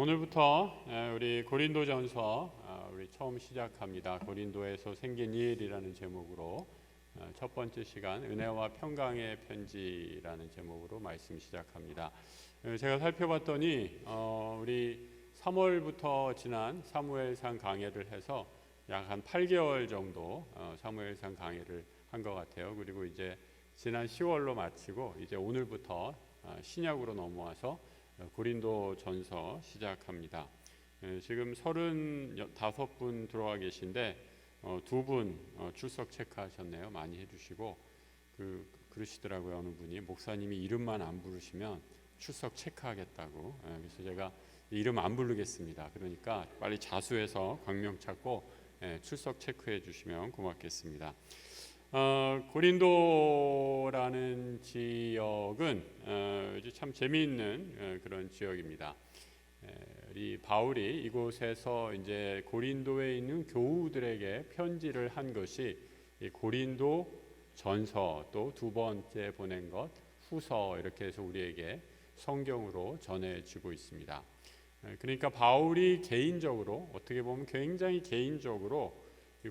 오늘부터 우리 고린도전서 우리 처음 시작합니다. 고린도에서 생긴 일이라는 제목으로 첫 번째 시간 은혜와 평강의 편지라는 제목으로 말씀 시작합니다. 제가 살펴봤더니 우리 3월부터 지난 사무엘상 강해를 해서 약 한 8개월 정도 사무엘상 강해를 한 것 같아요. 그리고 이제 지난 10월로 마치고 이제 오늘부터 신약으로 넘어와서 고린도 전서 시작합니다. 지금 35분 들어와 계신데 2분 출석 체크하셨네요. 많이 해주시고 그러시더라고요. 어느 분이 목사님이 이름만 안 부르시면 출석 체크하겠다고. 그래서 제가 이름 안 부르겠습니다. 그러니까 빨리 자수해서 광명 찾고 출석 체크해 주시면 고맙겠습니다. 고린도라는 지역은 참 재미있는 그런 지역입니다. 이 바울이 이곳에서 이제 고린도에 있는 교우들에게 편지를 한 것이 이 고린도 전서, 또 두 번째 보낸 것 후서, 이렇게 해서 우리에게 성경으로 전해지고 있습니다. 그러니까 바울이 개인적으로, 어떻게 보면 굉장히 개인적으로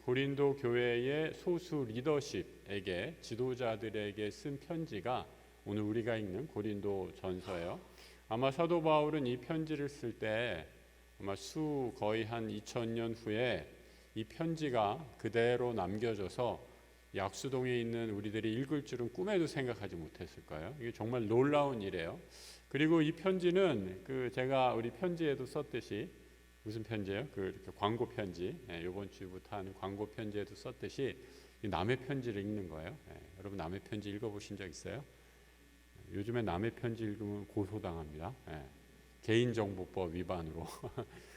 고린도 교회의 소수 리더십에게, 지도자들에게 쓴 편지가 오늘 우리가 읽는 고린도 전서예요. 아마 사도 바울은 이 편지를 쓸 때 아마 거의 한 2000년 후에 이 편지가 그대로 남겨져서 약수동에 있는 우리들이 읽을 줄은 꿈에도 생각하지 못했을 거예요. 이게 정말 놀라운 일이에요. 그리고 이 편지는 제가 우리 편지에도 썼듯이, 무슨 편지예요? 이렇게 광고 편지. 이번 주부터 하는 광고 편지에도 썼듯이 남의 편지를 읽는 거예요. 여러분 남의 편지 읽어보신 적 있어요? 요즘에 남의 편지 읽으면 고소당합니다. 개인정보법 위반으로.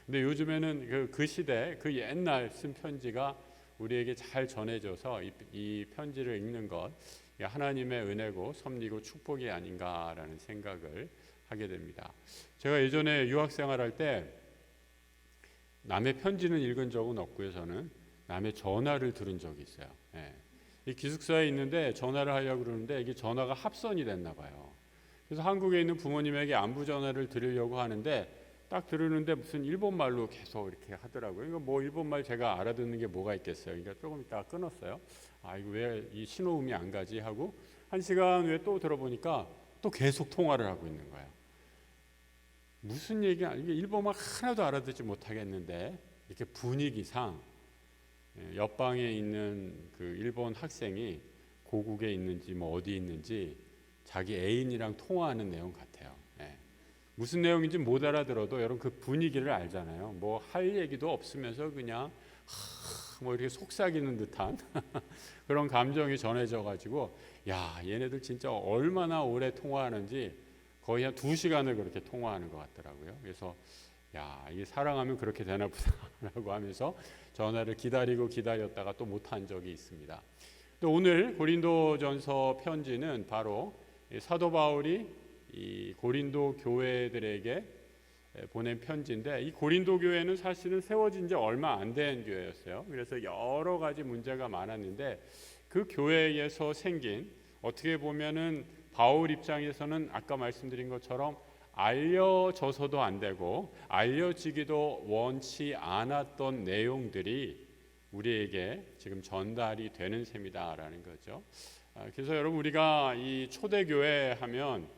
근데 요즘에는 그 시대, 그 옛날 쓴 편지가 우리에게 잘 전해져서 이 편지를 읽는 것, 하나님의 은혜고 섭리고 축복이 아닌가라는 생각을 하게 됩니다. 제가 예전에 유학생활할 때 남의 편지는 읽은 적은 없고요. 저는 남의 전화를 들은 적이 있어요. 이 기숙사에 있는데 전화를 하려고 그러는데 이게 전화가 합선이 됐나 봐요. 그래서 한국에 있는 부모님에게 안부 전화를 드리려고 하는데 딱 들으는데 무슨 일본말로 계속 이렇게 하더라고요. 이거 뭐 일본말 제가 알아듣는 게 뭐가 있겠어요. 그러니까 조금 있다가 끊었어요. 이거 왜 이 신호음이 안 가지 하고 1시간 후에 또 들어보니까 또 계속 통화를 하고 있는 거예요. 무슨 얘기야? 이게 일본말 하나도 알아듣지 못하겠는데 이렇게 분위기상 옆방에 있는 일본 학생이 고국에 있는지 뭐 어디 있는지 자기 애인이랑 통화하는 내용 같아요. 무슨 내용인지 못 알아들어도 여러분 그 분위기를 알잖아요. 뭐 할 얘기도 없으면서 그냥 뭐 이렇게 속삭이는 듯한 그런 감정이 전해져 가지고, 야, 얘네들 진짜 얼마나 오래 통화하는지 거의 한 2시간을 그렇게 통화하는 것 같더라고요. 그래서 야, 이게 사랑하면 그렇게 되나 보다라고 하면서 전화를 기다렸다가 또 못한 적이 있습니다. 또 오늘 고린도전서 편지는 바로 사도 바울이 이 고린도 교회들에게 보낸 편지인데, 이 고린도 교회는 사실은 세워진 지 얼마 안 된 교회였어요. 그래서 여러 가지 문제가 많았는데 그 교회에서 생긴, 어떻게 보면은 바울 입장에서는 아까 말씀드린 것처럼 알려져서도 안 되고 알려지기도 원치 않았던 내용들이 우리에게 지금 전달이 되는 셈이다라는 거죠. 그래서 여러분, 우리가 이 초대교회 하면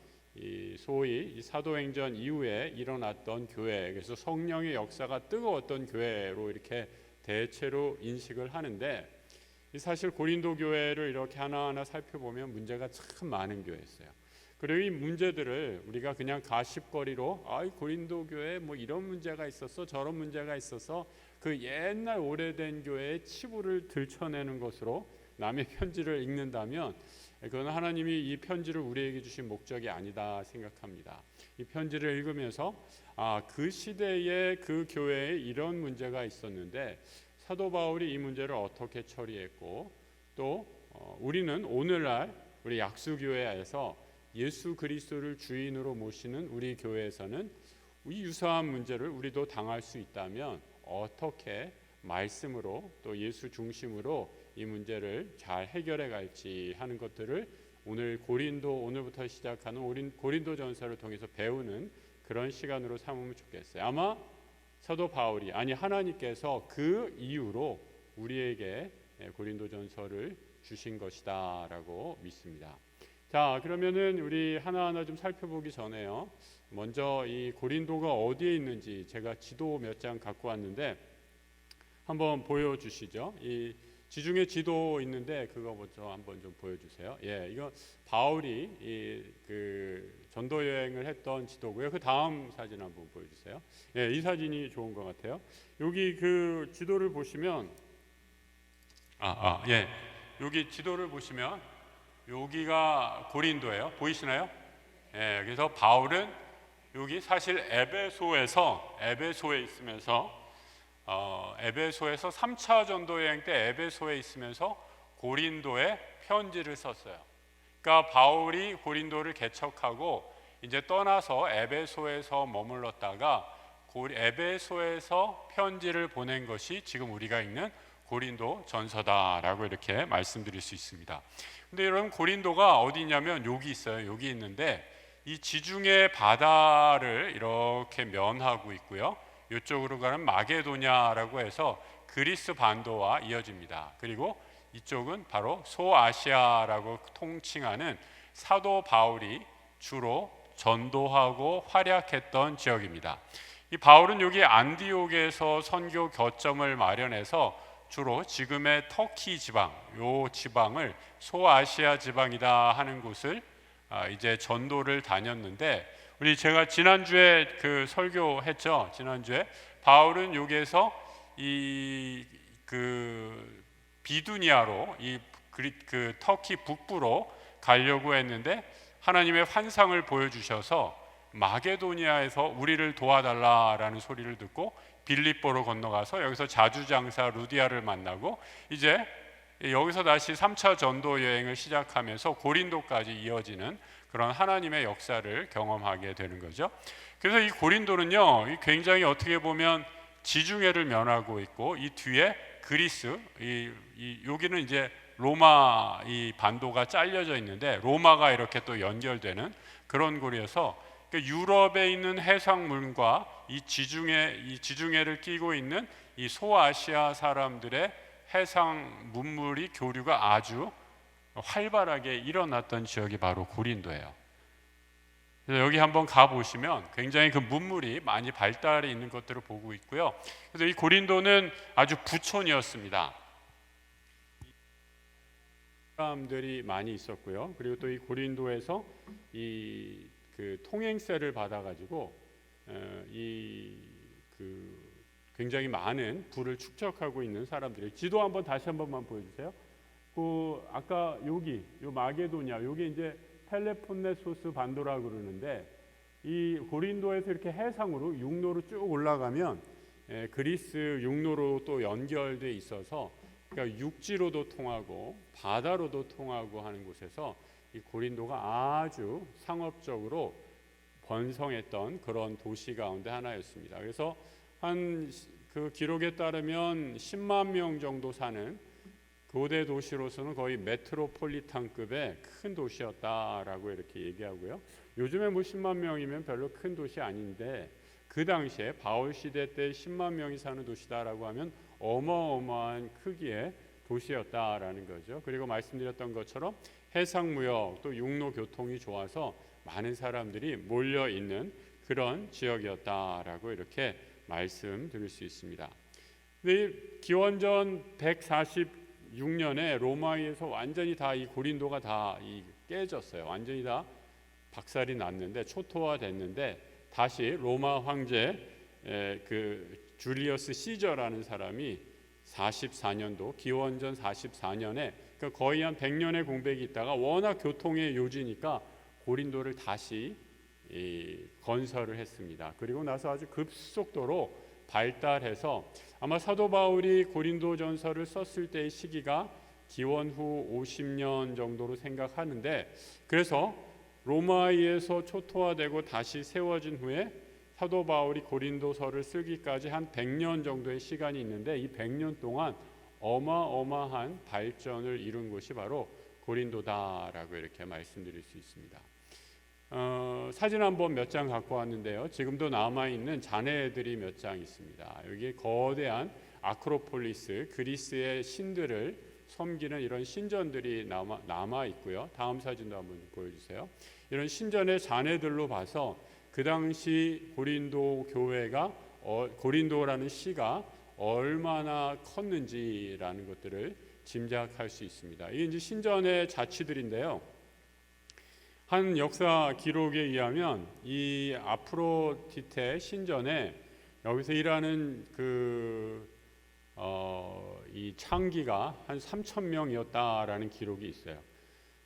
소위 이 사도행전 이후에 일어났던 교회, 그래서 성령의 역사가 뜨거웠던 교회로 이렇게 대체로 인식을 하는데, 사실 고린도 교회를 이렇게 하나하나 살펴보면 문제가 참 많은 교회였어요. 그리고 이 문제들을 우리가 그냥 가십거리로 고린도 교회 뭐 이런 문제가 있었어, 저런 문제가 있어서 그 옛날 오래된 교회의 치부를 들춰내는 것으로 남의 편지를 읽는다면 그건 하나님이 이 편지를 우리에게 주신 목적이 아니다 생각합니다. 이 편지를 읽으면서 그 시대에 그 교회에 이런 문제가 있었는데 사도 바울이 이 문제를 어떻게 처리했고, 또 우리는 오늘날 우리 약수교회에서 예수 그리스도를 주인으로 모시는 우리 교회에서는 이 유사한 문제를 우리도 당할 수 있다면 어떻게 말씀으로 또 예수 중심으로 이 문제를 잘 해결해 갈지 하는 것들을 오늘부터 시작하는 고린도 전서를 통해서 배우는 그런 시간으로 삼으면 좋겠어요. 아마 사도 바울이 아니 하나님께서 그 이유로 우리에게 고린도전서를 주신 것이다라고 믿습니다. 자, 그러면은 우리 하나하나 좀 살펴보기 전에요. 먼저 이 고린도가 어디에 있는지 제가 지도 몇 장 갖고 왔는데 한번 보여주시죠. 이 지중해 지도 있는데 그거 먼저 한번 좀 보여주세요. 예, 이거 바울이 그 전도 여행을 했던 지도고요. 그 다음 사진 한번 보여주세요. 예, 이 사진이 좋은 것 같아요. 여기 그 지도를 보시면 예, 여기 지도를 보시면 여기가 고린도예요. 보이시나요? 예, 그래서 바울은 여기 사실 에베소에 있으면서 에베소에서 3차 전도 여행 때 에베소에 있으면서 고린도에 편지를 썼어요. 그러니까 바울이 고린도를 개척하고 이제 떠나서 에베소에서 머물렀다가 에베소에서 편지를 보낸 것이 지금 우리가 읽는 고린도 전서다라고 이렇게 말씀드릴 수 있습니다. 근데 여러분 고린도가 어디 있냐면 여기 있어요. 여기 있는데 이 지중해 바다를 이렇게 면하고 있고요. 이쪽으로 가는 마게도냐라고 해서 그리스 반도와 이어집니다. 그리고 이쪽은 바로 소아시아라고 통칭하는 사도 바울이 주로 전도하고 활약했던 지역입니다. 이 바울은 여기 안디옥에서 선교 거점을 마련해서 주로 지금의 터키 지방, 요 지방을 소아시아 지방이다 하는 곳을 이제 전도를 다녔는데 우리 제가 지난주에 그 설교했죠. 지난주에 바울은 여기에서 이 그 비두니아로 그 터키 북부로 가려고 했는데 하나님의 환상을 보여주셔서 마게도니아에서 우리를 도와달라라는 소리를 듣고 빌립보로 건너가서 여기서 자주장사 루디아를 만나고 이제 여기서 다시 3차 전도 여행을 시작하면서 고린도까지 이어지는 그런 하나님의 역사를 경험하게 되는 거죠. 그래서 이 고린도는요, 굉장히 어떻게 보면 지중해를 면하고 있고 이 뒤에 그리스, 여기는 이제 로마 이 반도가 잘려져 있는데 로마가 이렇게 또 연결되는 그런 곳이어서 유럽에 있는 해상물과 이 지중해를 끼고 있는 이 소아시아 사람들의 해상 문물이 교류가 아주 활발하게 일어났던 지역이 바로 고린도예요. 그래서 여기 한번 가 보시면 굉장히 그 문물이 많이 발달해 있는 것들을 보고 있고요. 그래서 이 고린도는 아주 부촌이었습니다. 사람들이 많이 있었고요. 그리고 또 이 고린도에서 그 통행세를 받아가지고 굉장히 많은 부를 축적하고 있는 사람들이 지도 한번 다시 한 번만 보여주세요. 그 아까 여기 요 마게도냐 여기 이제 펠레폰네소스 반도라고 그러는데 이 고린도에서 이렇게 해상으로 육로로 쭉 올라가면 그리스 육로로 또 연결돼 있어서 그러니까 육지로도 통하고 바다로도 통하고 하는 곳에서 이 고린도가 아주 상업적으로 번성했던 그런 도시 가운데 하나였습니다. 그래서 그 기록에 따르면 10만 명 정도 사는 고대 도시로서는 거의 메트로폴리탄급의 큰 도시였다라고 이렇게 얘기하고요. 요즘에 뭐 10만 명이면 별로 큰 도시 아닌데 그 당시에 바울 시대 때 10만 명이 사는 도시다라고 하면 어마어마한 크기의 도시였다라는 거죠. 그리고 말씀드렸던 것처럼 해상무역 또 육로 교통이 좋아서 많은 사람들이 몰려 있는 그런 지역이었다라고 이렇게 말씀드릴 수 있습니다. 근데 기원전 146년에 로마에서 완전히 다 이 고린도가 다 깨졌어요. 완전히 다 박살이 났는데 초토화됐는데 다시 로마 황제 그 줄리어스 시저라는 사람이 44년도 기원전 44년에 그러니까 거의 한 100년의 공백이 있다가 워낙 교통의 요지니까 고린도를 다시 건설을 했습니다. 그리고 나서 아주 급속도로 발달해서 아마 사도 바울이 고린도전서를 썼을 때의 시기가 기원 후 50년 정도로 생각하는데 그래서 로마에서 초토화되고 다시 세워진 후에 사도 바울이 고린도서를 쓰기까지 한 100년 정도의 시간이 있는데 이 100년 동안 어마어마한 발전을 이룬 곳이 바로 고린도다라고 이렇게 말씀드릴 수 있습니다. 사진 한번 몇 장 갖고 왔는데요. 지금도 남아있는 잔해들이 몇 장 있습니다. 여기 거대한 아크로폴리스, 그리스의 신들을 섬기는 이런 신전들이 남아 있고요. 다음 사진도 한번 보여주세요. 이런 신전의 잔해들로 봐서 그 당시 고린도 교회가 고린도라는 시가 얼마나 컸는지라는 것들을 짐작할 수 있습니다. 이게 이제 신전의 자취들인데요. 한 역사 기록에 의하면 이 아프로디테 신전에 여기서 일하는 이 창기가 한 3,000명이었다라는 기록이 있어요.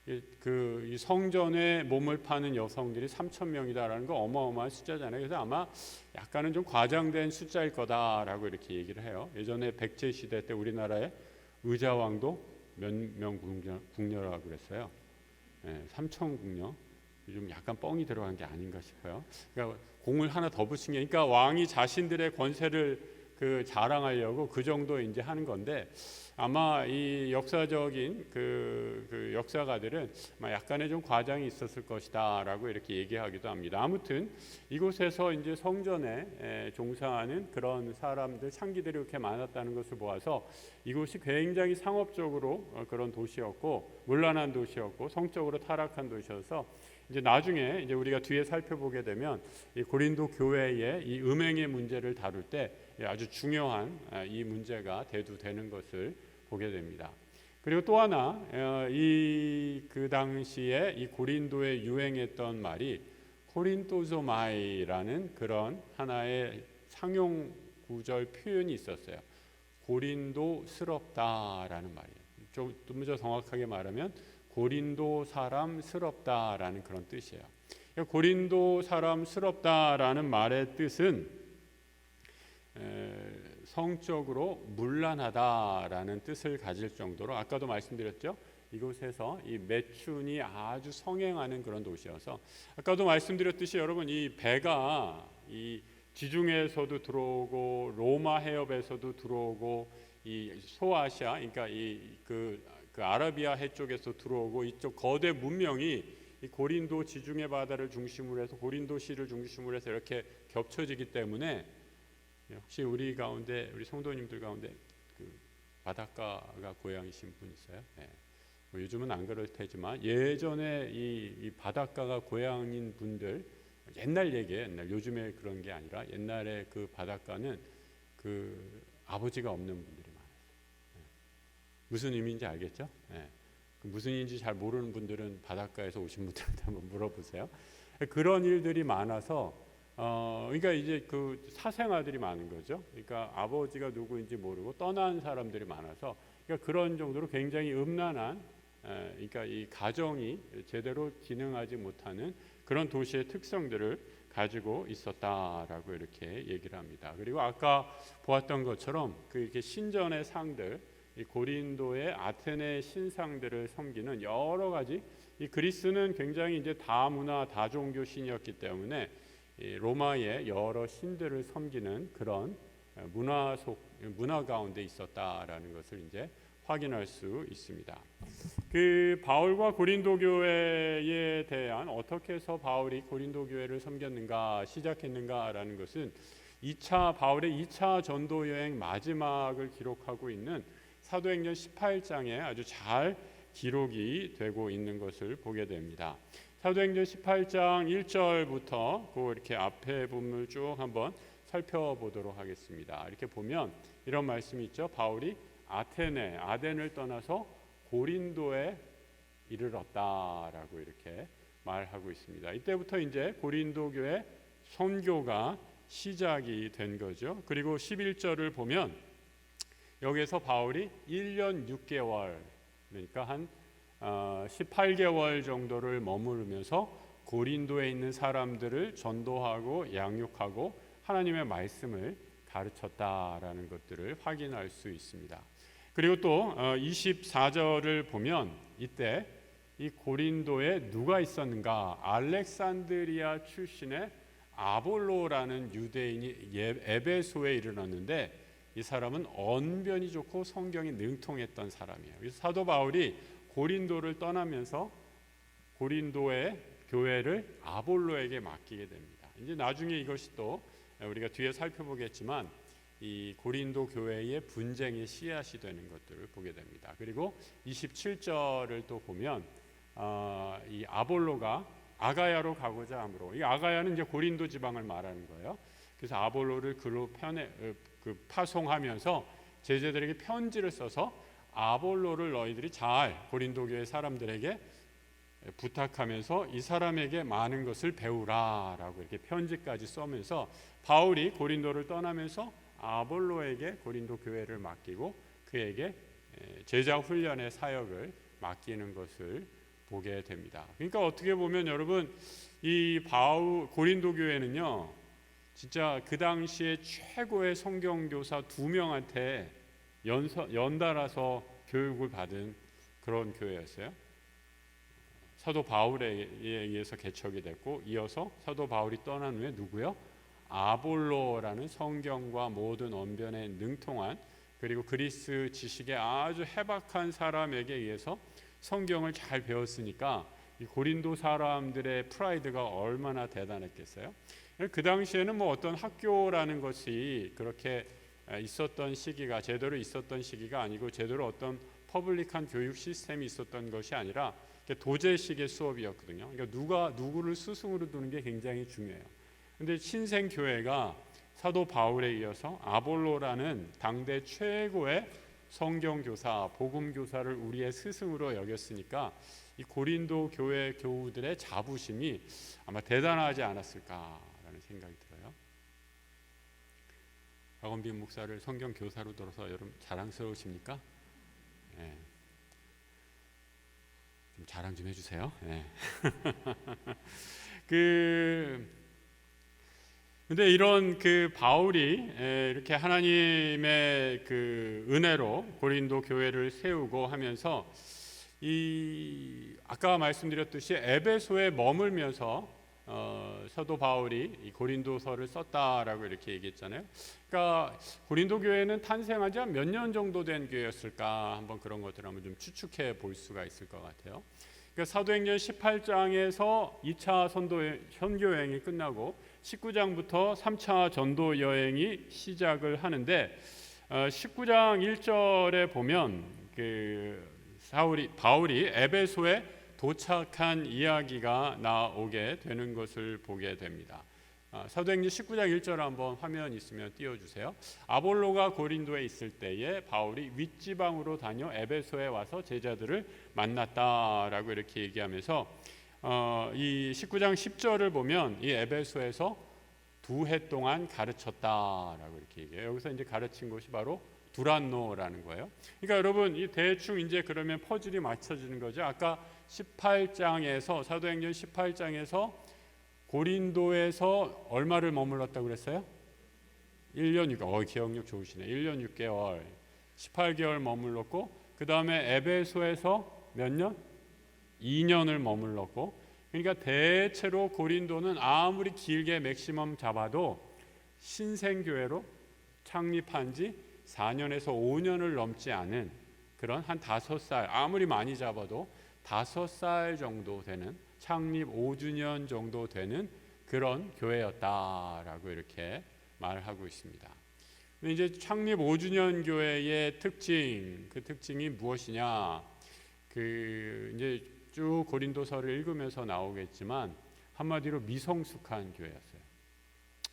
이 성전에 몸을 파는 여성들이 3,000명이다라는 거 어마어마한 숫자잖아요. 그래서 아마 약간은 좀 과장된 숫자일 거다라고 이렇게 얘기를 해요. 예전에 백제 시대 때 우리나라의 의자왕도 몇 명 궁녀라고 그랬어요. 3,000궁녀. 좀 약간 뻥이 들어간 게 아닌가 싶어요. 그러니까 공을 하나 더 붙인 게, 그러니까 왕이 자신들의 권세를 자랑하려고 그 정도 이제 하는 건데, 아마 이 역사적인 그 역사가들은 약간의 좀 과장이 있었을 것이다라고 이렇게 얘기하기도 합니다. 아무튼 이곳에서 이제 성전에 종사하는 그런 사람들, 창기들이 이렇게 많았다는 것을 보아서 이곳이 굉장히 상업적으로 그런 도시였고, 문란한 도시였고, 성적으로 타락한 도시여서 이제 나중에 이제 우리가 뒤에 살펴보게 되면 이 고린도 교회의 이 음행의 문제를 다룰 때 아주 중요한 이 문제가 대두되는 것을 보게 됩니다. 그리고 또 하나, 그 당시에 이 고린도에 유행했던 말이 코린토조마이라는 그런 하나의 상용 구절 표현이 있었어요. 고린도스럽다라는 말이에요. 좀 더 정확하게 말하면 고린도 사람스럽다라는 그런 뜻이에요. 고린도 사람스럽다라는 말의 뜻은 성적으로 문란하다라는 뜻을 가질 정도로, 아까도 말씀드렸죠. 이곳에서 이 매춘이 아주 성행하는 그런 도시여서, 아까도 말씀드렸듯이 여러분, 이 배가 이 지중해에서도 들어오고 로마 해협에서도 들어오고 이 소아시아, 그러니까 그 아라비아 해 쪽에서 들어오고 이쪽 거대 문명이 이 고린도 지중해 바다를 중심으로 해서 고린도시를 중심으로 해서 이렇게 겹쳐지기 때문에, 혹시 우리 가운데, 우리 성도님들 가운데 그 바닷가가 고향이신 분 있어요? 네. 뭐 요즘은 안 그럴 테지만 예전에 이 바닷가가 고향인 분들, 옛날 얘기예요. 옛날, 요즘에 그런 게 아니라 옛날에 그 바닷가는 그 아버지가 없는 분들이 많았어요. 네. 무슨 의미인지 알겠죠? 네. 무슨 의미인지 잘 모르는 분들은 바닷가에서 오신 분들한테 한번 물어보세요. 그런 일들이 많아서 그러니까 이제 그 사생아들이 많은 거죠. 그러니까 아버지가 누구인지 모르고 떠난 사람들이 많아서, 그러니까 그런 정도로 굉장히 음란한, 그러니까 이 가정이 제대로 기능하지 못하는 그런 도시의 특성들을 가지고 있었다라고 이렇게 얘기를 합니다. 그리고 아까 보았던 것처럼 이렇게 신전의 상들, 이 고린도의 아테네 신상들을 섬기는 여러 가지, 이 그리스는 굉장히 이제 다문화 다종교 신이었기 때문에 로마의 여러 신들을 섬기는 그런 문화 가운데 있었다라는 것을 이제 확인할 수 있습니다. 그 바울과 고린도 교회에 대한, 어떻게 해서 바울이 고린도 교회를 섬겼는가, 시작했는가라는 것은 바울의 2차 전도 여행 마지막을 기록하고 있는 사도행전 18장에 아주 잘 기록이 되고 있는 것을 보게 됩니다. 사도행전 18장 1절부터 이렇게 앞에 부분을 쭉 한번 살펴보도록 하겠습니다. 이렇게 보면 이런 말씀이 있죠. 바울이 아덴을 떠나서 고린도에 이르렀다라고 이렇게 말하고 있습니다. 이때부터 이제 고린도 교회 선교가 시작이 된 거죠. 그리고 11절을 보면 여기에서 바울이 1년 6개월, 그러니까 한 18개월 정도를 머무르면서 고린도에 있는 사람들을 전도하고 양육하고 하나님의 말씀을 가르쳤다라는 것들을 확인할 수 있습니다. 그리고 또 24절을 보면 이때 이 고린도에 누가 있었는가? 알렉산드리아 출신의 아볼로라는 유대인이 에베소에 이르렀는데, 이 사람은 언변이 좋고 성경이 능통했던 사람이에요. 그래서 사도 바울이 고린도를 떠나면서 고린도의 교회를 아볼로에게 맡기게 됩니다. 이제 나중에 이것이 또 우리가 뒤에 살펴보겠지만 이 고린도 교회의 분쟁의 씨앗이 되는 것들을 보게 됩니다. 그리고 27절을 또 보면 이 아볼로가 아가야로 가고자 함으로, 이 아가야는 이제 고린도 지방을 말하는 거예요. 그래서 아볼로를 그로 파송하면서 제자들에게 편지를 써서 아볼로를 너희들이 잘 고린도 교회 사람들에게 부탁하면서 이 사람에게 많은 것을 배우라라고 이렇게 편지까지 써면서 바울이 고린도를 떠나면서 아볼로에게 고린도 교회를 맡기고 그에게 제자 훈련의 사역을 맡기는 것을 보게 됩니다. 그러니까 어떻게 보면 여러분, 이 고린도 교회는요, 진짜 그 당시에 최고의 성경교사 2명한테 연달아서 교육을 받은 그런 교회였어요. 사도 바울에 의해서 개척이 됐고, 이어서 사도 바울이 떠난 후에 누구요? 아볼로라는 성경과 모든 언변에 능통한, 그리고 그리스 지식에 아주 해박한 사람에게 의해서 성경을 잘 배웠으니까 이 고린도 사람들의 프라이드가 얼마나 대단했겠어요. 그 당시에는 뭐 어떤 학교라는 것이 그렇게 있었던 시기가, 제대로 있었던 시기가 아니고, 제대로 어떤 퍼블릭한 교육 시스템이 있었던 것이 아니라 도제식의 수업이었거든요. 그러니까 누가 누구를 스승으로 두는 게 굉장히 중요해요. 근데 신생 교회가 사도 바울에 이어서 아볼로라는 당대 최고의 성경 교사, 복음 교사를 우리의 스승으로 여겼으니까 이 고린도 교회 교우들의 자부심이 아마 대단하지 않았을까라는 생각이 들어요. 박원빈 목사를 성경 교사로 들어서 여러분 자랑스러우십니까? 네. 좀 자랑 좀 해주세요. 네. 근데 이런 바울이 이렇게 하나님의 은혜로 고린도 교회를 세우고 하면서 아까 말씀드렸듯이 에베소에 머물면서 사도 바울이 이 고린도서를 썼다라고 이렇게 얘기했잖아요. 그러니까 고린도 교회는 탄생한 지 한 몇 년 정도 된 교회였을까, 한번 그런 것들을 한번 좀 추측해 볼 수가 있을 것 같아요. 그러니까 사도행전 18장에서 2차 선교 여행이 끝나고 19장부터 3차 전도 여행이 시작을 하는데 19장 1절에 보면 바울이 에베소에 도착한 이야기가 나오게 되는 것을 보게 됩니다. 사도행전 19장 1절 한번 화면 있으면 띄워주세요. 아볼로가 고린도에 있을 때에 바울이 윗지방으로 다녀 에베소에 와서 제자들을 만났다라고 이렇게 얘기하면서 이 19장 10절을 보면 이 에베소에서 2해 동안 가르쳤다라고 이렇게 얘기해요. 여기서 이제 가르친 곳이 바로 두란노라는 거예요. 그러니까 여러분, 이 대충 이제 그러면 퍼즐이 맞춰지는 거죠. 아까 18장에서 사도행전 18장에서 고린도에서 얼마를 머물렀다고 그랬어요? 1년 6개월. 기억력 좋으시네. 1년 6개월. 18개월 머물렀고, 그 다음에 에베소에서 몇 년? 2년을 머물렀고, 그러니까 대체로 고린도는 아무리 길게 맥시멈 잡아도 신생교회로 창립한 지 4년에서 5년을 넘지 않은 그런 한 5살, 아무리 많이 잡아도 5살 정도 되는, 창립 5주년 정도 되는 그런 교회였다라고 이렇게 말하고 있습니다. 근데 이제 창립 5주년 교회의 특징, 그 특징이 무엇이냐? 이제 쭉 고린도서를 읽으면서 나오겠지만 한마디로 미성숙한 교회였어요.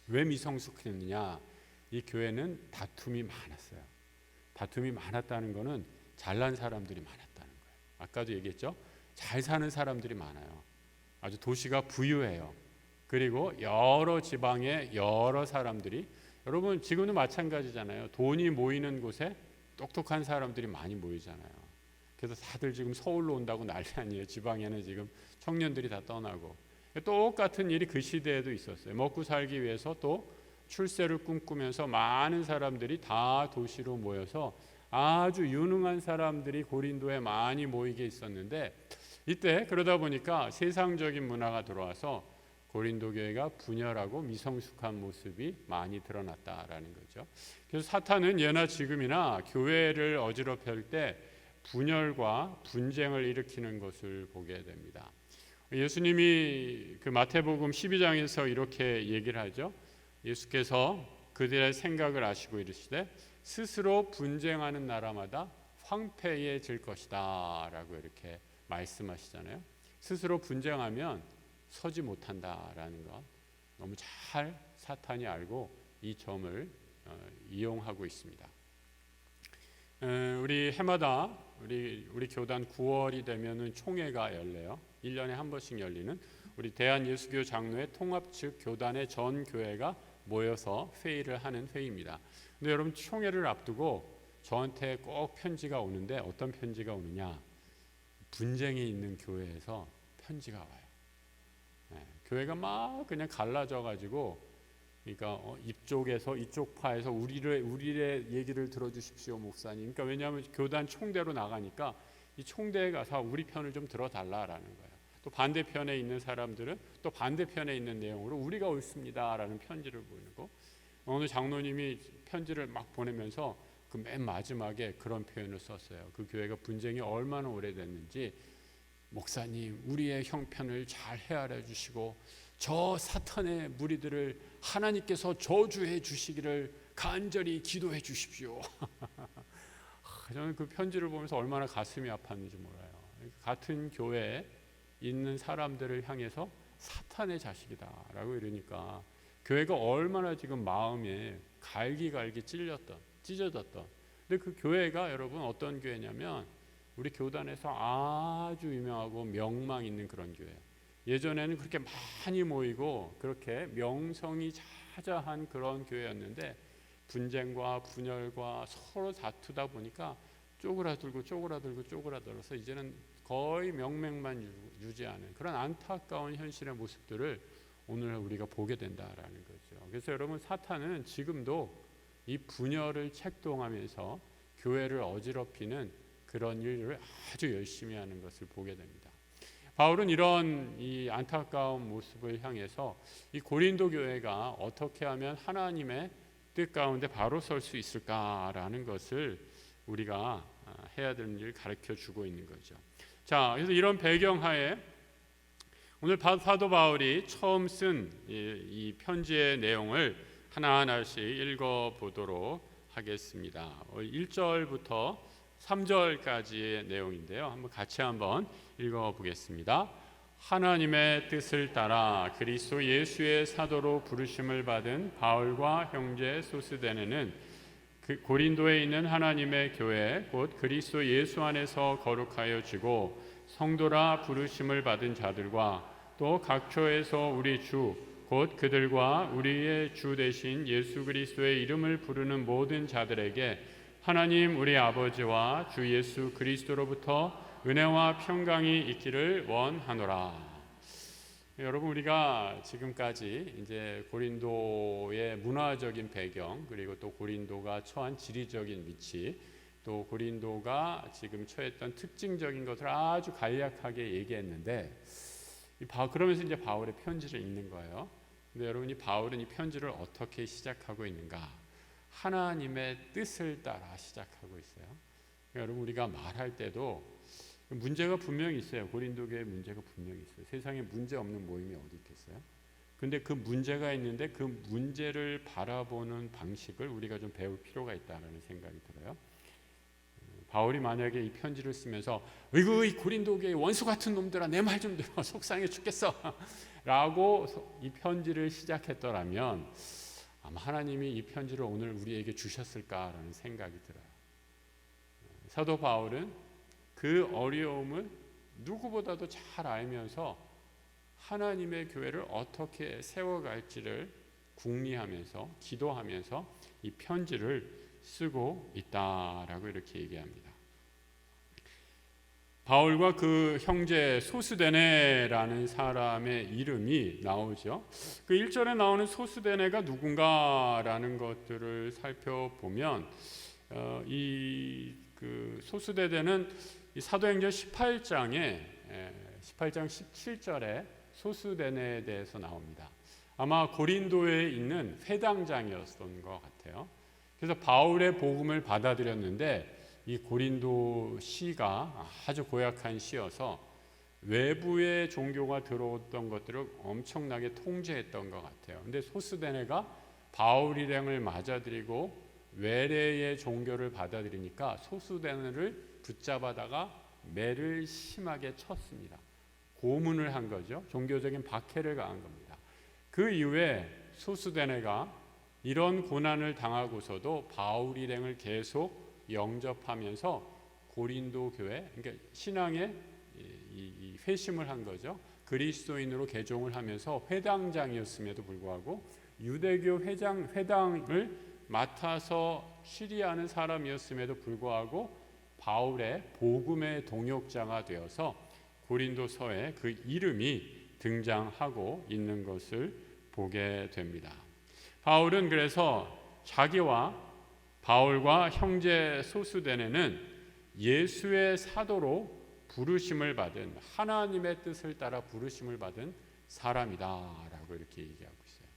왜 미성숙했느냐? 이 교회는 다툼이 많았어요. 다툼이 많았다는 것은 잘난 사람들이 많았다는 거예요. 아까도 얘기했죠? 잘 사는 사람들이 많아요. 아주 도시가 부유해요. 그리고 여러 지방의 여러 사람들이, 여러분 지금도 마찬가지잖아요. 돈이 모이는 곳에 똑똑한 사람들이 많이 모이잖아요. 그래서 다들 지금 서울로 온다고 난리 아니에요. 지방에는 지금 청년들이 다 떠나고. 똑같은 일이 그 시대에도 있었어요. 먹고 살기 위해서 또 출세를 꿈꾸면서 많은 사람들이 다 도시로 모여서 아주 유능한 사람들이 고린도에 많이 모이게 있었는데, 이때 그러다 보니까 세상적인 문화가 들어와서 고린도 교회가 분열하고 미성숙한 모습이 많이 드러났다라는 거죠. 그래서 사탄은 예나 지금이나 교회를 어지럽힐 때 분열과 분쟁을 일으키는 것을 보게 됩니다. 예수님이 그 마태복음 12장에서 이렇게 얘기를 하죠. 예수께서 그들의 생각을 아시고 이르시되 스스로 분쟁하는 나라마다 황폐해질 것이다 라고 이렇게 말씀하시잖아요. 스스로 분쟁하면 서지 못한다라는 것 너무 잘 사탄이 알고 이 점을 이용하고 있습니다. 우리 해마다 우리 교단 9월이 되면은 총회가 열려요. 1년에 한 번씩 열리는 우리 대한예수교 장로회 통합 측 교단의 전 교회가 모여서 회의를 하는 회의입니다. 근데 여러분 총회를 앞두고 저한테 꼭 편지가 오는데 어떤 편지가 오느냐? 분쟁이 있는 교회에서 편지가 와요. 교회가 막 그냥 갈라져 가지고 그러니까 이쪽에서 이쪽 파에서 우리의 얘기를 들어주십시오 목사님. 그러니까 왜냐하면 교단 총대로 나가니까 이 총대에 가서 우리 편을 좀 들어달라라는 거예요. 또 반대편에 있는 사람들은 또 반대편에 있는 내용으로 우리가 옳습니다라는 편지를 보내고 어느 장로님이 편지를 막 보내면서 그 맨 마지막에 그런 표현을 썼어요. 그 교회가 분쟁이 얼마나 오래됐는지 목사님 우리의 형편을 잘 헤아려 주시고 저 사탄의 무리들을 하나님께서 저주해 주시기를 간절히 기도해 주십시오. 저는 그 편지를 보면서 얼마나 가슴이 아팠는지 몰라요. 같은 교회에 있는 사람들을 향해서 사탄의 자식이다라고 이러니까 교회가 얼마나 지금 마음에 갈기갈기 찢어졌던. 근데 그 교회가 여러분 어떤 교회냐면 우리 교단에서 아주 유명하고 명망 있는 그런 교회. 예전에는 그렇게 많이 모이고 그렇게 명성이 자자한 그런 교회였는데 분쟁과 분열과 서로 다투다 보니까 쪼그라들어서 이제는 거의 명맥만 유지하는 그런 안타까운 현실의 모습들을 오늘 우리가 보게 된다라는 거죠. 그래서 여러분 사탄은 지금도 이 분열을 책동하면서 교회를 어지럽히는 그런 일을 아주 열심히 하는 것을 보게 됩니다. 바울은 이런 이 안타까운 모습을 향해서 이 고린도 교회가 어떻게 하면 하나님의 뜻 가운데 바로 설 수 있을까라는 것을 우리가 해야 되는 일을 가르쳐 주고 있는 거죠. 자, 그래서 이런 배경하에 오늘 사도 바울이 처음 쓴 이 편지의 내용을 하나하나씩 읽어보도록 하겠습니다. 1절부터 3절까지의 내용인데요. 한번 같이 한번 읽어보겠습니다. 하나님의 뜻을 따라 그리스도 예수의 사도로 부르심을 받은 바울과 형제 소스데네는 고린도에 있는 하나님의 교회 곧 그리스도 예수 안에서 거룩하여 지고 성도라 부르심을 받은 자들과 또 각처에서 우리 주 곧 그들과 우리의 주 되신 예수 그리스도의 이름을 부르는 모든 자들에게 하나님 우리 아버지와 주 예수 그리스도로부터 은혜와 평강이 있기를 원하노라. 여러분 우리가 지금까지 이제 고린도의 문화적인 배경 그리고 또 고린도가 처한 지리적인 위치 또 고린도가 지금 처했던 특징적인 것을 아주 간략하게 얘기했는데 그러면서 이제 바울의 편지를 읽는 거예요. 근데 여러분이 바울은 이 편지를 어떻게 시작하고 있는가? 하나님의 뜻을 따라 시작하고 있어요. 그러니까 여러분 우리가 말할 때도 문제가 분명히 있어요. 고린도 교회에 문제가 분명히 있어요. 세상에 문제 없는 모임이 어디 있겠어요? 근데 그 문제가 있는데 그 문제를 바라보는 방식을 우리가 좀 배울 필요가 있다는 생각이 들어요. 바울이 만약에 이 편지를 쓰면서 어이구 이 고린도 교회 원수 같은 놈들아 내 말 좀 들어 속상해 죽겠어 라고 이 편지를 시작했더라면 아마 하나님이 이 편지를 오늘 우리에게 주셨을까라는 생각이 들어요. 사도 바울은 그 어려움을 누구보다도 잘 알면서 하나님의 교회를 어떻게 세워갈지를 궁리하면서 기도하면서 이 편지를 쓰고 있다라고 이렇게 얘기합니다. 바울과 그 형제 소스데네라는 사람의 이름이 나오죠. 그 1절에 나오는 소스데네가 누군가라는 것들을 살펴보면 그 소스데네는 이 사도행전 18장 17절에 소스데네에 대해서 나옵니다. 아마 고린도에 있는 회당장이었던 것 같아요. 그래서 바울의 복음을 받아들였는데 이 고린도 시가 아주 고약한 시여서 외부의 종교가 들어왔던 것들을 엄청나게 통제했던 것 같아요. 근데 소스데네가 바울 일행을 맞아들이고 외래의 종교를 받아들이니까 소스데네를 붙잡아다가 매를 심하게 쳤습니다. 고문을 한 거죠. 종교적인 박해를 가한 겁니다. 그 이후에 소스데네가 이런 고난을 당하고서도 바울 일행을 계속 영접하면서 고린도 교회, 그러니까 신앙의 이 회심을 한 거죠. 그리스도인으로 개종을 하면서 회당장이었음에도 불구하고 유대교 회당을 맡아서 치리하는 사람이었음에도 불구하고 바울의 복음의 동역자가 되어서 고린도서에 그 이름이 등장하고 있는 것을 보게 됩니다. 바울은 그래서 자기와 바울과 형제 소스데네는 예수의 사도로 부르심을 받은, 하나님의 뜻을 따라 부르심을 받은 사람이다라고 이렇게 얘기하고 있어요.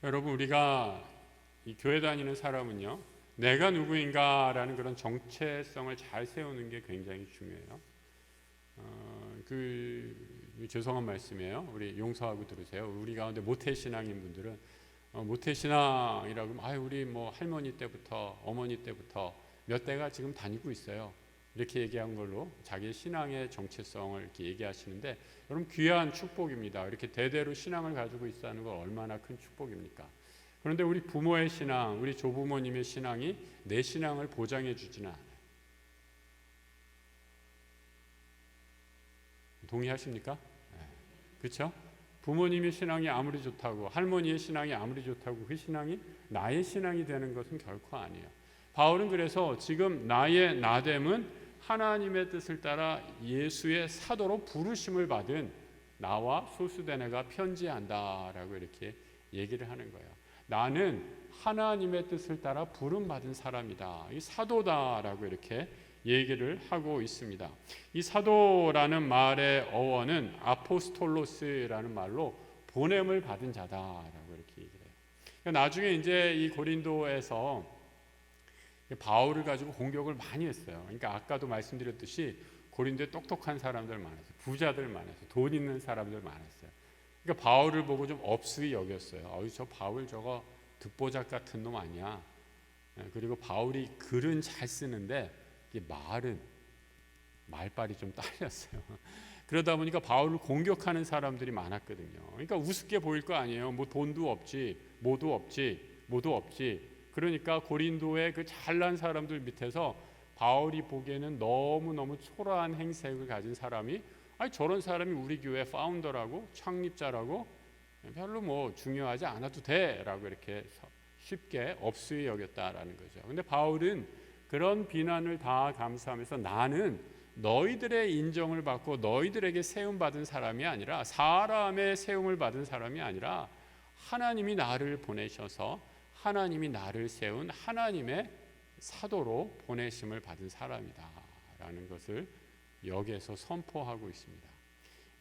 여러분, 우리가 이 교회 다니는 사람은요, 내가 누구인가라는 그런 정체성을 잘 세우는 게 굉장히 중요해요. 죄송한 말씀이에요. 우리 용서하고 들으세요. 우리 가운데 모태신앙인 분들은 모태신앙이라고 하면 우리 뭐 할머니 때부터 어머니 때부터 몇 대가 지금 다니고 있어요. 이렇게 얘기한 걸로 자기 신앙의 정체성을 이렇게 얘기하시는데, 여러분 귀한 축복입니다. 이렇게 대대로 신앙을 가지고 있다는 건 얼마나 큰 축복입니까? 그런데 우리 부모의 신앙, 우리 조부모님의 신앙이 내 신앙을 보장해 주지는 않아요. 동의하십니까? 네. 그렇죠? 부모님의 신앙이 아무리 좋다고, 할머니의 신앙이 아무리 좋다고 그 신앙이 나의 신앙이 되는 것은 결코 아니에요. 바울은 그래서 지금 나의 나됨은 하나님의 뜻을 따라 예수의 사도로 부르심을 받은 나와 소스데네가 편지한다라고 이렇게 얘기를 하는 거예요. 나는 하나님의 뜻을 따라 부름받은 사람이다. 이 사도다라고 이렇게 얘기를 하고 있습니다. 이 사도라는 말의 어원은 아포스톨로스라는 말로 보냄을 받은 자다라고 이렇게 얘기를 해요. 나중에 이제 이 고린도에서 바울을 가지고 공격을 많이 했어요. 그러니까 아까도 말씀드렸듯이 고린도에 똑똑한 사람들 많았어요. 부자들 많았어요. 돈 있는 사람들 많았어요. 그러니까 바울을 보고 좀 업수히 여겼어요. 저 바울 저거 듣보잡 같은 놈 아니야. 그리고 바울이 글은 잘 쓰는데 말빨이 좀 딸렸어요. 그러다 보니까 바울을 공격하는 사람들이 많았거든요. 그러니까 우습게 보일 거 아니에요. 뭐 돈도 없지, 뭐도 없지. 그러니까 고린도의 그 잘난 사람들 밑에서 바울이 보기에는 너무너무 초라한 행색을 가진 사람이 저런 사람이 우리 교회 파운더라고, 창립자라고, 별로 뭐 중요하지 않아도 돼라고 이렇게 쉽게 업수히 여겼다라는 거죠. 근데 바울은 그런 비난을 다 감수하면서 나는 너희들의 인정을 받고 너희들에게 세움받은 사람이 아니라, 사람의 세움을 받은 사람이 아니라 하나님이 나를 보내셔서 하나님이 나를 세운 하나님의 사도로 보내심을 받은 사람이다 라는 것을 여기에서 선포하고 있습니다.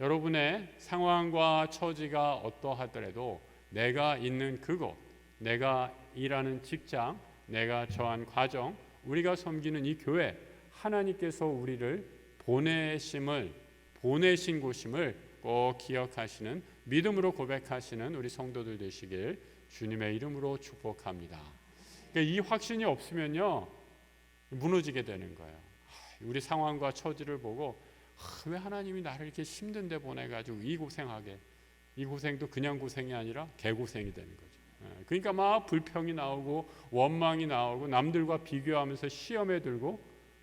여러분의 상황과 처지가 어떠하더라도 내가 있는 그곳, 내가 일하는 직장, 내가 처한 과정, 우리가 섬기는 이 교회, 하나님께서 우리를 보내신 곳임을 꼭 기억하시는, 믿음으로 고백하시는 우리 성도들 되시길 주님의 이름으로 축복합니다. 그러니까 이 확신이 없으면요, 무너지게 되는 거예요. 우리 상황과 처지를 보고 왜 하나님이 나를 이렇게 힘든 데 보내가지고 이 고생하게, 이 고생도 그냥 고생이 아니라 개고생이 되는 거죠. 그러니까 막 불평이 나오고 원망이 나오고 남들과 비교하면서 시험에 들고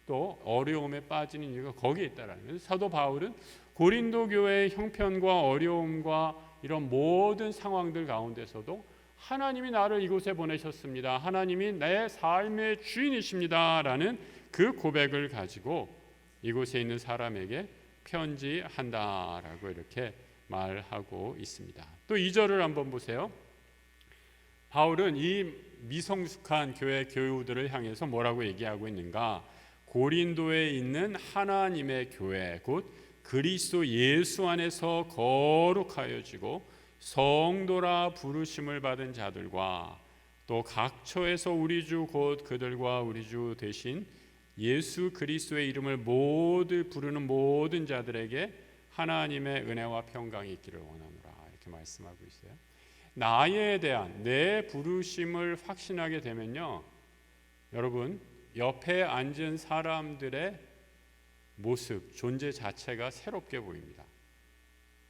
또 어려움에 빠지는 이유가 거기에 있다라는 거예요. 사도 바울은 고린도 교회의 형편과 어려움과 이런 모든 상황들 가운데서도 하나님이 나를 이곳에 보내셨습니다. 하나님이 내 삶의 주인이십니다. 라는 그 고백을 가지고 이곳에 있는 사람에게 편지한다라고 이렇게 말하고 있습니다. 또 2절을 한번 보세요. 바울은 이 미성숙한 교회 교우들을 향해서 뭐라고 얘기하고 있는가? 고린도에 있는 하나님의 교회, 곧 그리스도 예수 안에서 거룩하여지고 성도라 부르심을 받은 자들과 또 각처에서 우리 주 곧 그들과 우리 주 대신 예수 그리스도의 이름을 모두 부르는 모든 자들에게 하나님의 은혜와 평강이 있기를 원하노라 이렇게 말씀하고 있어요. 나에 대한 내 부르심을 확신하게 되면요, 여러분 옆에 앉은 사람들의 모습, 존재 자체가 새롭게 보입니다.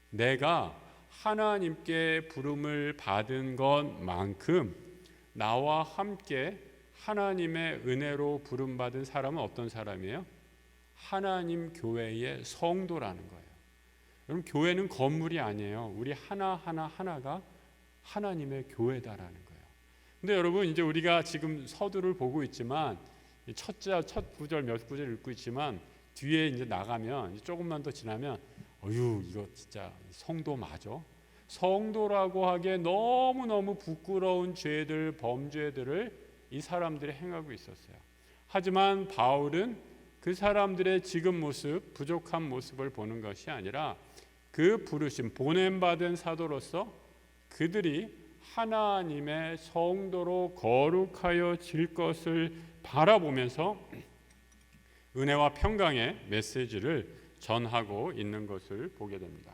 내가 하나님께 부름을 받은 것만큼 나와 함께 하나님의 은혜로 부름받은 사람은 어떤 사람이에요? 하나님 교회의 성도라는 거예요. 여러분, 교회는 건물이 아니에요. 우리 하나가 하나님의 교회다라는 거예요. 근데 여러분, 이제 우리가 지금 서두를 보고 있지만 첫 구절 몇 구절 읽고 있지만 뒤에 이제 나가면 조금만 더 지나면 이거 진짜 성도 맞아? 성도라고 하기에 너무너무 부끄러운 죄들, 범죄들을 이 사람들이 행하고 있었어요. 하지만 바울은 그 사람들의 지금 모습, 부족한 모습을 보는 것이 아니라 그 부르심, 보냄받은 사도로서 그들이 하나님의 성도로 거룩하여질 것을 바라보면서 은혜와 평강의 메시지를 전하고 있는 것을 보게 됩니다.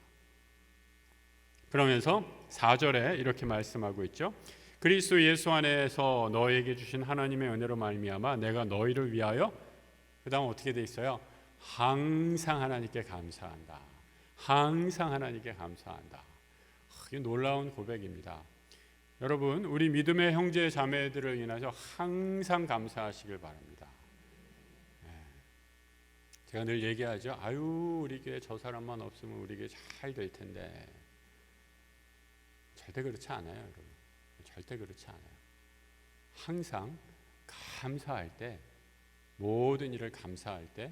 그러면서 4절에 이렇게 말씀하고 있죠. 그리스도 예수 안에서 너에게 주신 하나님의 은혜로 말미암아 내가 너희를 위하여, 그 다음 어떻게 돼 있어요? 항상 하나님께 감사한다. 항상 하나님께 감사한다. 이게 놀라운 고백입니다. 여러분, 우리 믿음의 형제 자매들을 인해서 항상 감사하시길 바랍니다. 제가 늘 얘기하죠. 우리 교회 저 사람만 없으면 우리 교회 잘 될 텐데. 절대 그렇지 않아요, 여러분. 절대 그렇지 않아요. 항상 감사할 때, 모든 일을 감사할 때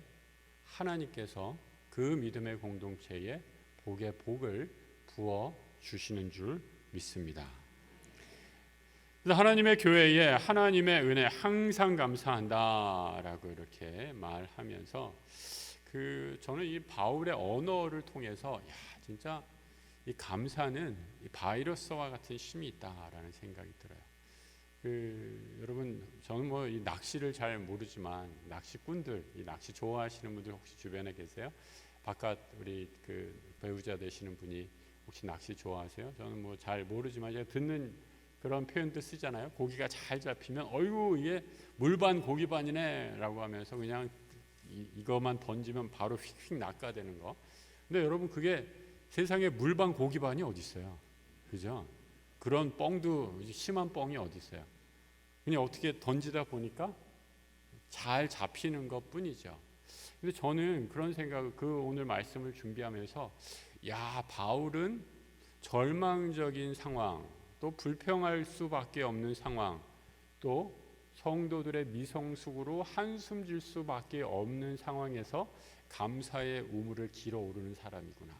하나님께서 그 믿음의 공동체에 복의 복을 부어 주시는 줄 믿습니다. 그래서 하나님의 교회에 하나님의 은혜 항상 감사한다라고 이렇게 말하면서 저는 이 바울의 언어를 통해서 진짜 이 감사는 이 바이러스와 같은 힘이 있다라는 생각이 들어요. 여러분, 저는 이 낚시를 잘 모르지만 낚시꾼들, 이 낚시 좋아하시는 분들 혹시 주변에 계세요? 바깥 우리 배우자 되시는 분이 혹시 낚시 좋아하세요? 저는 잘 모르지만 제가 듣는 그런 표현도 쓰잖아요. 고기가 잘 잡히면 이게 물반 고기반이네라고 하면서 그냥 이거만 던지면 바로 휙휙 낚아대는 거. 근데 여러분, 그게 세상에 물반 고기반이 어디 있어요? 그죠? 그런 뻥도, 심한 뻥이 어디 있어요? 그냥 어떻게 던지다 보니까 잘 잡히는 것 뿐이죠. 근데 저는 그런 생각을 오늘 말씀을 준비하면서 바울은 절망적인 상황, 또 불평할 수밖에 없는 상황, 또 성도들의 미성숙으로 한숨 질 수밖에 없는 상황에서 감사의 우물을 길어오르는 사람이구나.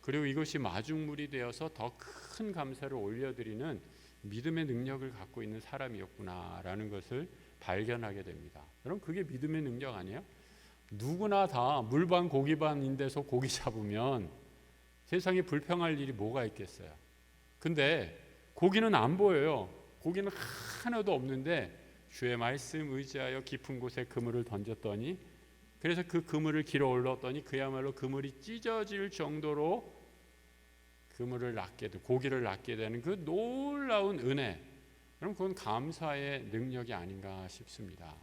그리고 이것이 마중물이 되어서 더 큰 감사를 올려드리는 믿음의 능력을 갖고 있는 사람이었구나라는 것을 발견하게 됩니다. 여러분, 그게 믿음의 능력 아니에요? 누구나 다 물반 고기반인데서 고기 잡으면 세상에 불평할 일이 뭐가 있겠어요? 근데 고기는 안 보여요. 고기는 하나도 없는데 주의 말씀 의지하여 깊은 곳에 그물을 던졌더니, 그래서 그 그물을 길어 올렸더니 그야말로 그물이 찢어질 정도로 고기를 낚게 되는 그 놀라운 은혜, 그럼 그건 감사의 능력이 아닌가 싶습니다.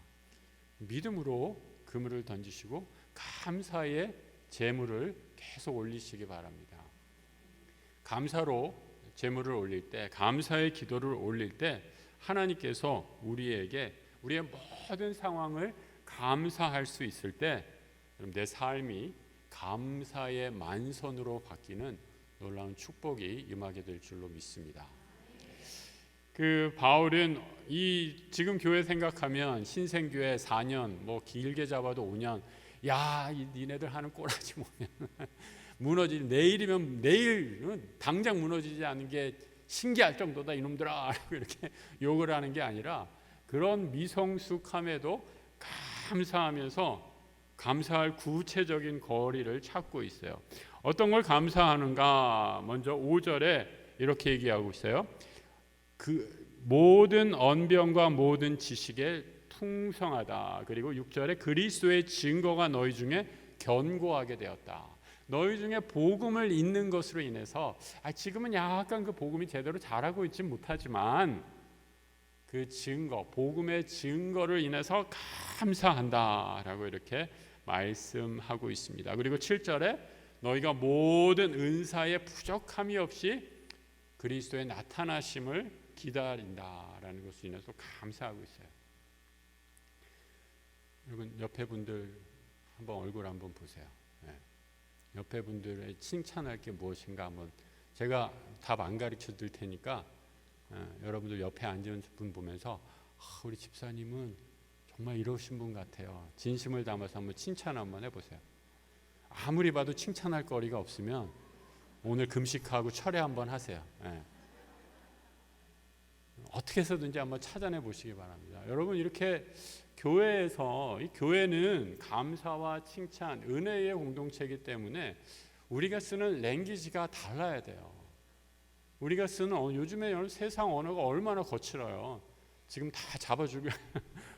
믿음으로 그물을 던지시고 감사의 제물을 계속 올리시기 바랍니다. 감사로 제물을 올릴 때, 감사의 기도를 올릴 때 하나님께서 우리에게 우리의 모든 상황을 감사할 수 있을 때 내 삶이 감사의 만선으로 바뀌는 놀라운 축복이 임하게 될 줄로 믿습니다. 바울은 지금 교회 생각하면 신생교회 4년, 길게 잡아도 5년, 니네들 하는 꼬라지 보면 내일이면 내일 당장 무너지지 않는 게 신기할 정도다 이놈들아 라고 이렇게 욕을 하는 게 아니라, 그런 미성숙함에도 감사하면서 감사할 구체적인 거리를 찾고 있어요. 어떤 걸 감사하는가? 먼저 5절에 이렇게 얘기하고 있어요. 모든 언변과 모든 지식에 풍성하다. 그리고 6절에 그리스도의 증거가 너희 중에 견고하게 되었다. 너희 중에 복음을 읽는 것으로 인해서 지금은 약간 그 복음이 제대로 잘하고 있지 못하지만 그 증거, 복음의 증거를 인해서 감사한다라고 이렇게 말씀하고 있습니다. 그리고 7절에 너희가 모든 은사에 부족함이 없이 그리스도의 나타나심을 기다린다라는 것으로 인해서 감사하고 있어요. 여러분 옆에 분들 한번 얼굴 한번 보세요. 옆에 분들의 칭찬할 게 무엇인가 한번 제가 답 안 가르쳐 드릴 테니까 여러분들 옆에 앉은 분 보면서 우리 집사님은 정말 이러신 분 같아요. 진심을 담아서 한번 칭찬 한번 해보세요. 아무리 봐도 칭찬할 거리가 없으면 오늘 금식하고 철회 한번 하세요. 어떻게 해서든지 한번 찾아내 보시기 바랍니다. 여러분 이렇게 교회에서 이 교회는 감사와 칭찬, 은혜의 공동체이기 때문에 우리가 쓰는 랭귀지가 달라야 돼요. 우리가 쓰는 요즘에 세상 언어가 얼마나 거칠어요. 지금 다 잡아주고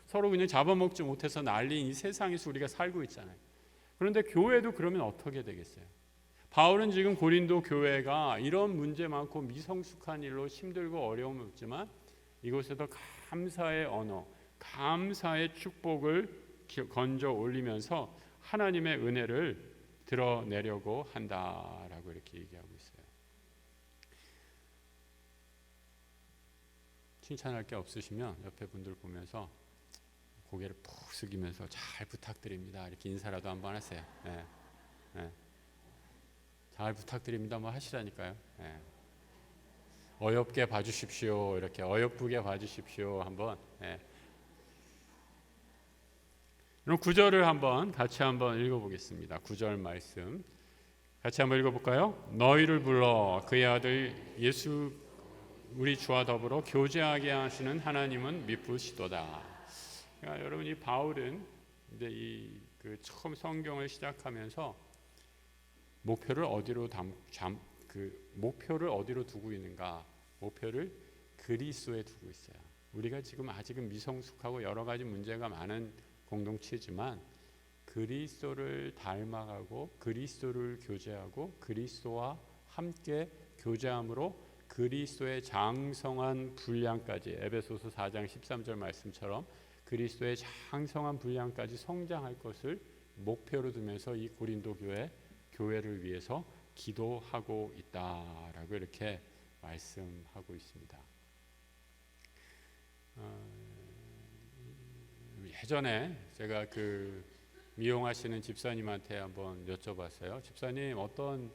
서로 그냥 잡아먹지 못해서 난리인 이 세상에서 우리가 살고 있잖아요. 그런데 교회도 그러면 어떻게 되겠어요? 바울은 지금 고린도 교회가 이런 문제 많고 미성숙한 일로 힘들고 어려움이 없지만 이곳에서 감사의 언어, 감사의 축복을 건져 올리면서 하나님의 은혜를 드러내려고 한다라고 이렇게 얘기하고 있어요. 칭찬할 게 없으시면 옆에 분들 보면서 고개를 푹 숙이면서 잘 부탁드립니다 이렇게 인사라도 한번 하세요. 잘 부탁드립니다 뭐 하시라니까요. 어여쁘게 봐주십시오. 이렇게 어여쁘게 봐주십시오 한번. 그럼 9절을 한번 같이 한번 읽어보겠습니다. 9절 말씀 같이 한번 읽어볼까요? 너희를 불러 그의 아들 예수 우리 주와 더불어 교제하게 하시는 하나님은 미쁘시도다. 그러니까 여러분 이 바울은 이제 처음 성경을 시작하면서 목표를 어디로 목표를 어디로 두고 있는가? 목표를 그리스도에 두고 있어요. 우리가 지금 아직은 미성숙하고 여러 가지 문제가 많은 공동체지만 그리스도를 닮아가고 그리스도를 교제하고 그리스도와 함께 교제함으로 그리스도의 장성한 분량까지 에베소서 4장 13절 말씀처럼 그리스도의 장성한 분량까지 성장할 것을 목표로 두면서 이 고린도 교회를 위해서 기도하고 있다라고 이렇게 말씀하고 있습니다. 예전에 제가 미용하시는 집사님한테 한번 여쭤봤어요. 집사님 어떤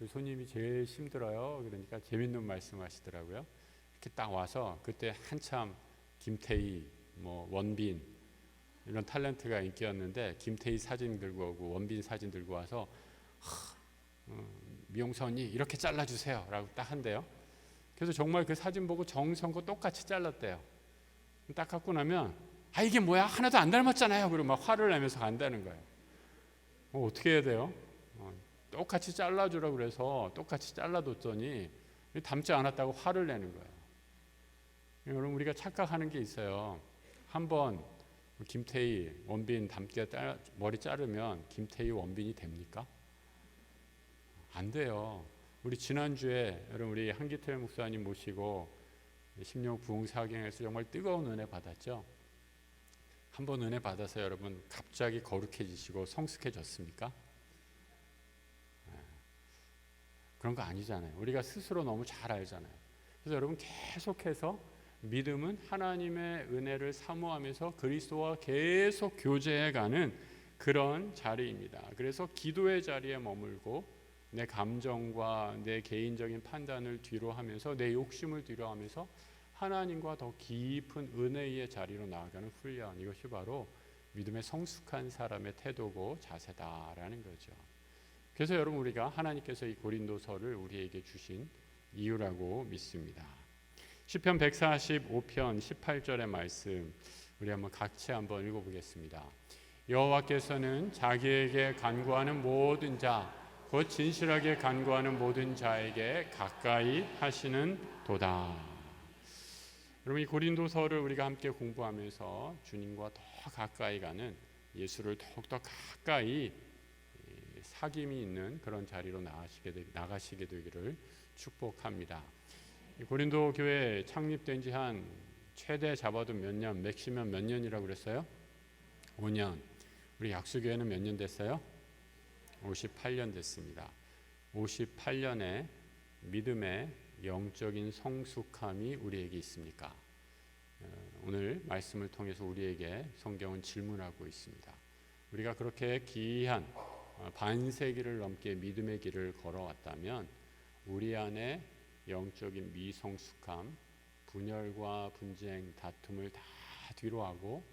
손님이 제일 힘들어요? 그러니까 재밌는 말씀하시더라고요. 이렇게 딱 와서 그때 한참 김태희, 원빈 이런 탤런트가 인기였는데 김태희 사진 들고 오고 원빈 사진 들고 와서 미용사 언니 이렇게 잘라주세요 라고 딱 한대요. 그래서 정말 그 사진 보고 정성껏 똑같이 잘랐대요. 딱 갖고 나면 이게 뭐야 하나도 안 닮았잖아요. 그리고 막 화를 내면서 간다는 거예요. 어떻게 해야 돼요? 똑같이 잘라주라고 그래서 똑같이 잘라뒀더니 닮지 않았다고 화를 내는 거예요. 여러분 우리가 착각하는 게 있어요. 한번 김태희, 원빈 닮게 머리 자르면 김태희, 원빈이 됩니까? 안 돼요. 우리 지난주에 여러분 우리 한기태 목사님 모시고 심령 부흥사경에서 정말 뜨거운 은혜 받았죠. 한번 은혜 받아서 여러분 갑자기 거룩해지시고 성숙해졌습니까? 그런 거 아니잖아요. 우리가 스스로 너무 잘 알잖아요. 그래서 여러분 계속해서 믿음은 하나님의 은혜를 사모하면서 그리스도와 계속 교제해가는 그런 자리입니다. 그래서 기도의 자리에 머물고 내 감정과 내 개인적인 판단을 뒤로 하면서 내 욕심을 뒤로 하면서 하나님과 더 깊은 은혜의 자리로 나아가는 훈련, 이것이 바로 믿음의 성숙한 사람의 태도고 자세다라는 거죠. 그래서 여러분 우리가 하나님께서 이 고린도서를 우리에게 주신 이유라고 믿습니다. 시편 145편 18절의 말씀 우리 한번 같이 한번 읽어보겠습니다. 여호와께서는 자기에게 간구하는 모든 자 곧 진실하게 간구하는 모든 자에게 가까이 하시는 도다. 여러분, 이 고린도서를 우리가 함께 공부하면서 주님과 더 가까이 가는, 예수를 더욱더 가까이 사귐이 있는 그런 자리로 나가시게 되기를 축복합니다. 고린도 교회 창립된 지 한 최대 잡아도 몇 년, 맥시멈 몇 년이라고 그랬어요? 5년. 우리 약수교회는 몇 년 됐어요? 58년 됐습니다. 58년의 믿음의 영적인 성숙함이 우리에게 있습니까? 오늘 말씀을 통해서 우리에게 성경은 질문하고 있습니다. 우리가 그렇게 귀한 반세기를 넘게 믿음의 길을 걸어왔다면 우리 안에 영적인 미성숙함, 분열과 분쟁, 다툼을 다 뒤로하고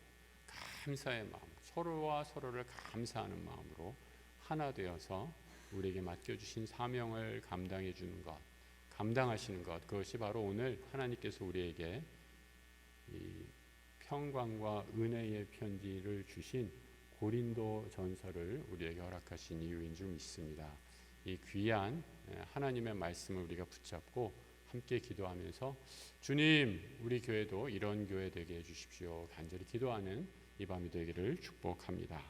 감사의 마음, 서로와 서로를 감사하는 마음으로 하나 되어서 우리에게 맡겨주신 사명을 감당해 주는 것, 감당하시는 것, 그것이 바로 오늘 하나님께서 우리에게 이 평강과 은혜의 편지를 주신 고린도 전서를 우리에게 허락하신 이유인 줄 믿습니다. 이 귀한 하나님의 말씀을 우리가 붙잡고 함께 기도하면서 주님, 우리 교회도 이런 교회 되게 해주십시오. 간절히 기도하는 이 밤이 되기를 축복합니다.